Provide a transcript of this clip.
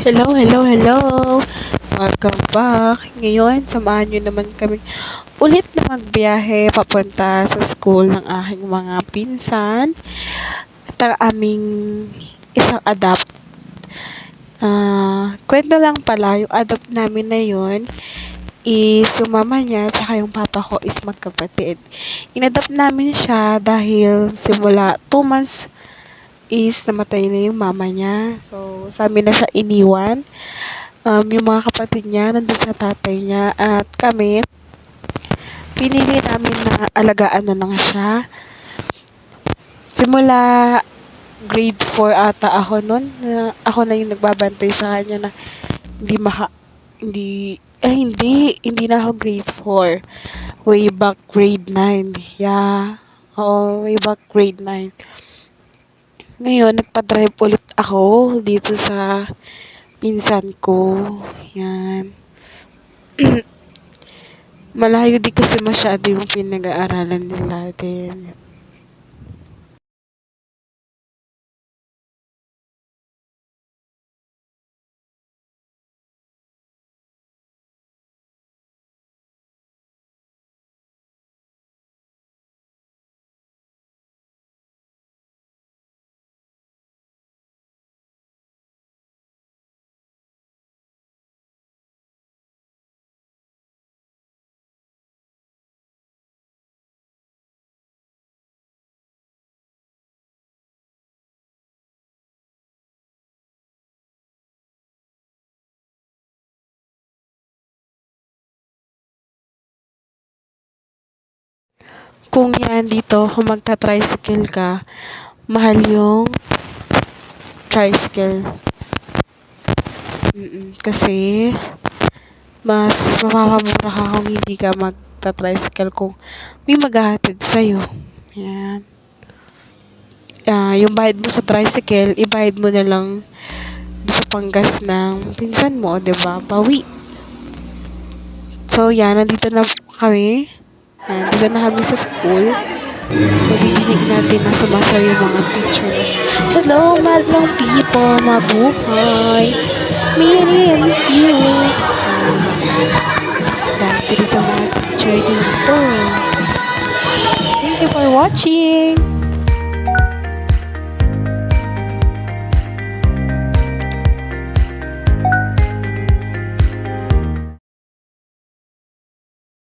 Hello, hello, hello! Welcome back! Ngayon, samahan nyo naman kami ulit na magbiyahe papunta sa school ng aking mga pinsan at ang aming isang adapt. Kwento lang pala, yung adapt namin na yun is yung mama niya tsaka yung papa ko is magkapatid. Inadapt namin siya dahil simula 2 months is namatay na yung mama niya. So, sa amin na siya iniwan. Yung mga kapatid niya nandun sa tatay niya at kami, pinili namin na alagaan na lang siya. Simula grade 4 ata ako nun, ako na yung nagbabantay sa kanya na hindi maka, hindi na ako grade 4. Way back grade 9. Yeah. Oo, way back grade 9. Ngayon, nagpa-drive ulit ako dito sa pinsan ko. Yan. Malayo di kasi masyado yung pinag-aaralan nila din. Kung yan dito, kung magta-tricycle ka, mahal yung tricycle. Kasi, mas mapapamura ka kung hindi ka magta-tricycle kung may maghahatid sa'yo. Yan. Yung bayad mo sa tricycle, ibayad mo na lang sa panggas ng pinsan mo, 'di ba? Bawi. So, yan, nandito na kami. Nandito na kami sa school. Nadidinig natin na sumasayo yung mga teacher. Hello, madlang people, mabuhay. May names you. Dahil sila sa mga teacher dito. Thank you for watching.